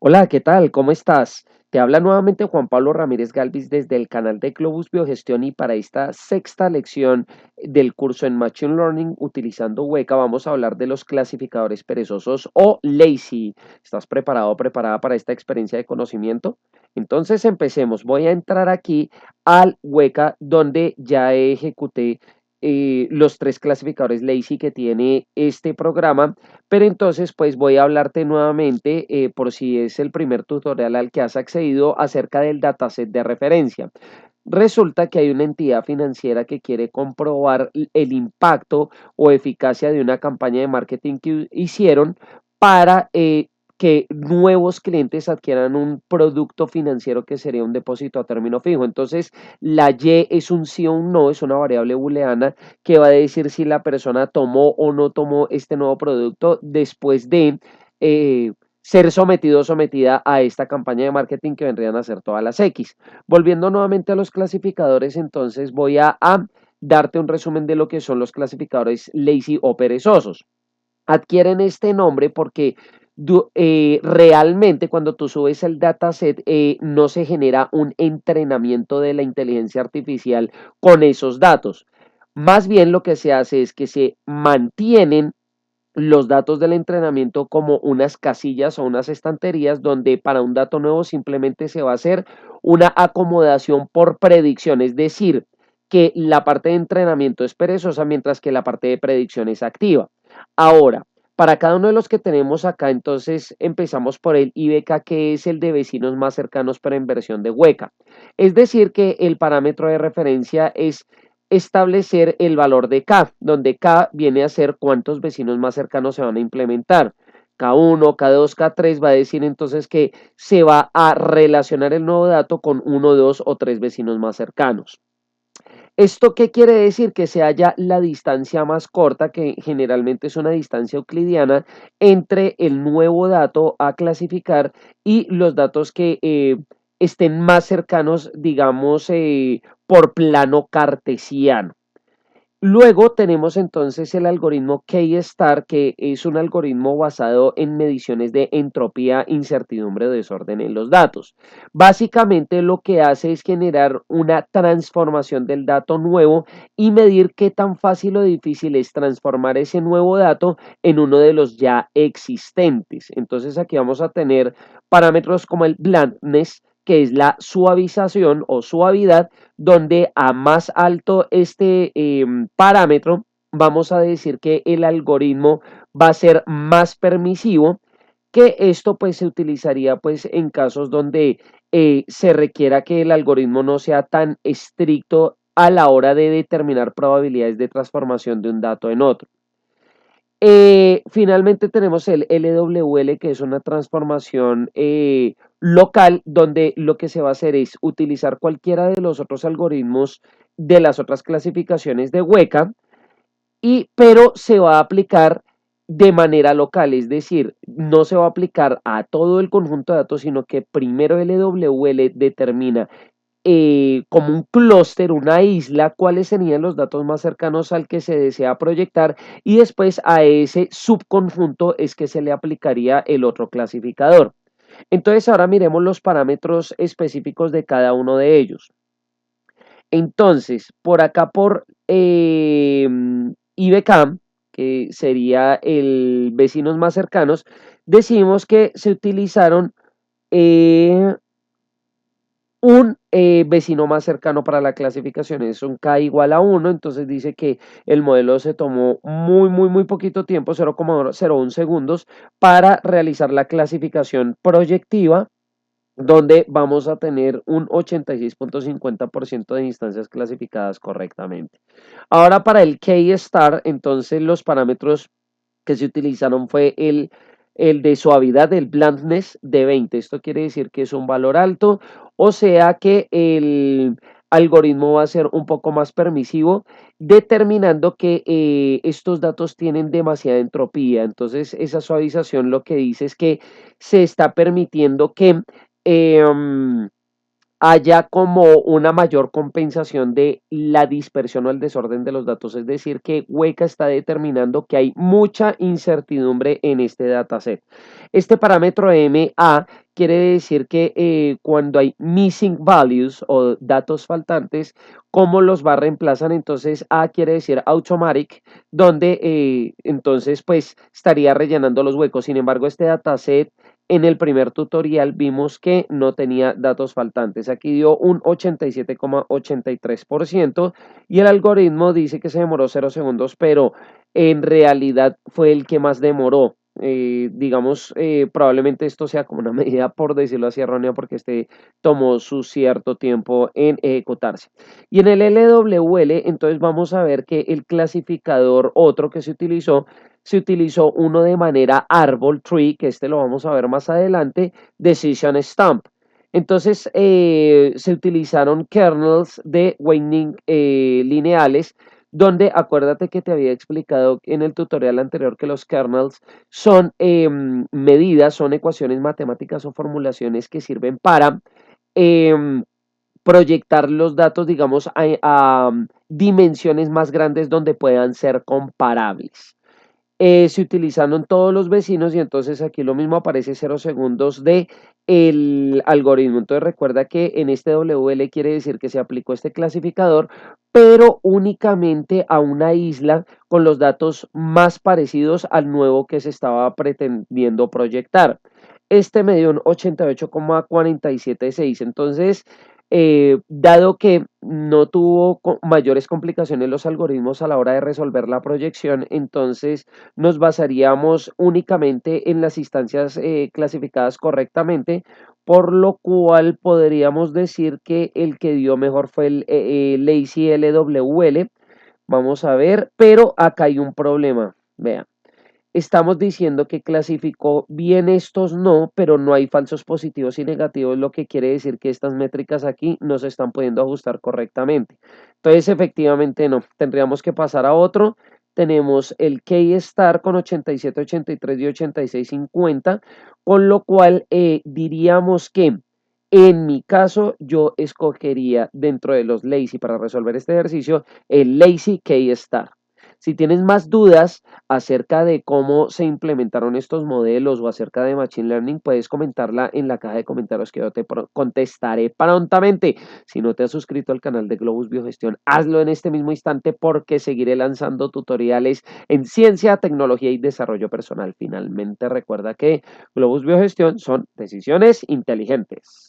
Hola, ¿qué tal? ¿Cómo estás? Te habla nuevamente Juan Pablo Ramírez Galvis desde el canal de Globus Biogestión y para esta sexta lección del curso en Machine Learning utilizando Weka vamos a hablar de los clasificadores perezosos o lazy. ¿Estás preparado o preparada para esta experiencia de conocimiento? Entonces empecemos. Voy a entrar aquí al Weka donde ya ejecuté los tres clasificadores lazy que tiene este programa, pero entonces, pues voy a hablarte nuevamente, por si es el primer tutorial al que has accedido, acerca del dataset de referencia. Resulta que hay una entidad financiera que quiere comprobar el impacto o eficacia de una campaña de marketing que hicieron para que nuevos clientes adquieran un producto financiero que sería un depósito a término fijo. Entonces, la Y es un sí o un no, es una variable booleana que va a decir si la persona tomó o no tomó este nuevo producto después de eh, ser sometido o sometida a esta campaña de marketing que vendrían a ser todas las X. Volviendo nuevamente a los clasificadores, entonces voy a darte un resumen de lo que son los clasificadores lazy o perezosos. Adquieren este nombre porque realmente cuando tú subes el dataset no se genera un entrenamiento de la inteligencia artificial con esos datos. Más bien lo que se hace es que se mantienen los datos del entrenamiento como unas casillas o unas estanterías donde para un dato nuevo simplemente se va a hacer una acomodación por predicción, es decir, que la parte de entrenamiento es perezosa mientras que la parte de predicción es activa. Ahora, para cada uno de los que tenemos acá, entonces empezamos por el IBK, que es el de vecinos más cercanos para inversión de Hueca. Es decir, que el parámetro de referencia es establecer el valor de K, donde K viene a ser cuántos vecinos más cercanos se van a implementar. K1, K2, K3 va a decir entonces que se va a relacionar el nuevo dato con uno, dos o tres vecinos más cercanos. ¿Esto qué quiere decir? Que se halla la distancia más corta, que generalmente es una distancia euclidiana, entre el nuevo dato a clasificar y los datos que estén más cercanos, digamos, por plano cartesiano. Luego tenemos entonces el algoritmo K-star, que es un algoritmo basado en mediciones de entropía, incertidumbre o desorden en los datos. Básicamente lo que hace es generar una transformación del dato nuevo y medir qué tan fácil o difícil es transformar ese nuevo dato en uno de los ya existentes. Entonces aquí vamos a tener parámetros como el blandness, que es la suavización o suavidad, donde a más alto este parámetro, vamos a decir que el algoritmo va a ser más permisivo, que esto pues se utilizaría pues en casos donde se requiera que el algoritmo no sea tan estricto a la hora de determinar probabilidades de transformación de un dato en otro. Finalmente tenemos el LWL, que es una transformación local, donde lo que se va a hacer es utilizar cualquiera de los otros algoritmos de las otras clasificaciones de Weka, pero se va a aplicar de manera local, es decir, no se va a aplicar a todo el conjunto de datos, sino que primero LWL determina como un clúster, una isla, cuáles serían los datos más cercanos al que se desea proyectar y después a ese subconjunto es que se le aplicaría el otro clasificador. Entonces ahora miremos los parámetros específicos de cada uno de ellos. Entonces, por acá por IBK, que sería el vecinos más cercanos, decimos que se utilizaron eh, un vecino más cercano para la clasificación es un K igual a 1, entonces dice que el modelo se tomó muy poquito tiempo, 0,01 segundos, para realizar la clasificación proyectiva, donde vamos a tener un 86,50% de instancias clasificadas correctamente. Ahora para el K-star, entonces los parámetros que se utilizaron fue el de suavidad, el blandness de 20. Esto quiere decir que es un valor alto, o sea que el algoritmo va a ser un poco más permisivo, determinando que estos datos tienen demasiada entropía. Entonces, esa suavización lo que dice es que se está permitiendo que eh, haya como una mayor compensación de la dispersión o el desorden de los datos. Es decir, que Weka está determinando que hay mucha incertidumbre en este dataset. Este parámetro MA quiere decir que cuando hay missing values o datos faltantes, ¿cómo los va a reemplazar? Entonces A quiere decir automatic, donde entonces pues estaría rellenando los huecos. Sin embargo, este dataset en el primer tutorial vimos que no tenía datos faltantes. Aquí dio un 87,83% y el algoritmo dice que se demoró 0 segundos, pero en realidad fue el que más demoró. Digamos, probablemente esto sea como una medida, por decirlo así, errónea, porque este tomó su cierto tiempo en ejecutarse. Y en el LWL, entonces vamos a ver que el clasificador otro que se utilizó uno de manera árbol tree, que este lo vamos a ver más adelante, decision stamp. Entonces se utilizaron kernels de Weining lineales, donde acuérdate que te había explicado en el tutorial anterior que los kernels son medidas, son ecuaciones matemáticas o formulaciones que sirven para proyectar los datos, digamos, a dimensiones más grandes donde puedan ser comparables. Se utilizaron todos los vecinos y entonces aquí lo mismo aparece 0 segundos de el algoritmo. Entonces recuerda que en este WL quiere decir que se aplicó este clasificador, pero únicamente a una isla con los datos más parecidos al nuevo que se estaba pretendiendo proyectar. Este me dio un 88,476. Entonces, dado que no tuvo mayores complicaciones los algoritmos a la hora de resolver la proyección, entonces nos basaríamos únicamente en las instancias clasificadas correctamente, por lo cual podríamos decir que el que dio mejor fue el Lazy LWL. Vamos a ver, pero acá hay un problema. Vean. Estamos diciendo que clasificó bien estos no, pero no hay falsos positivos y negativos, lo que quiere decir que estas métricas aquí no se están pudiendo ajustar correctamente. Entonces, efectivamente no, tendríamos que pasar a otro. Tenemos el K-Star con 87, 83 y 86, 50, con lo cual diríamos que en mi caso yo escogería dentro de los lazy para resolver este ejercicio el lazy K-Star. Si tienes más dudas acerca de cómo se implementaron estos modelos o acerca de Machine Learning, puedes comentarla en la caja de comentarios que yo te contestaré prontamente. Si no te has suscrito al canal de Globus Biogestión, hazlo en este mismo instante porque seguiré lanzando tutoriales en ciencia, tecnología y desarrollo personal. Finalmente, recuerda que Globus Biogestión son decisiones inteligentes.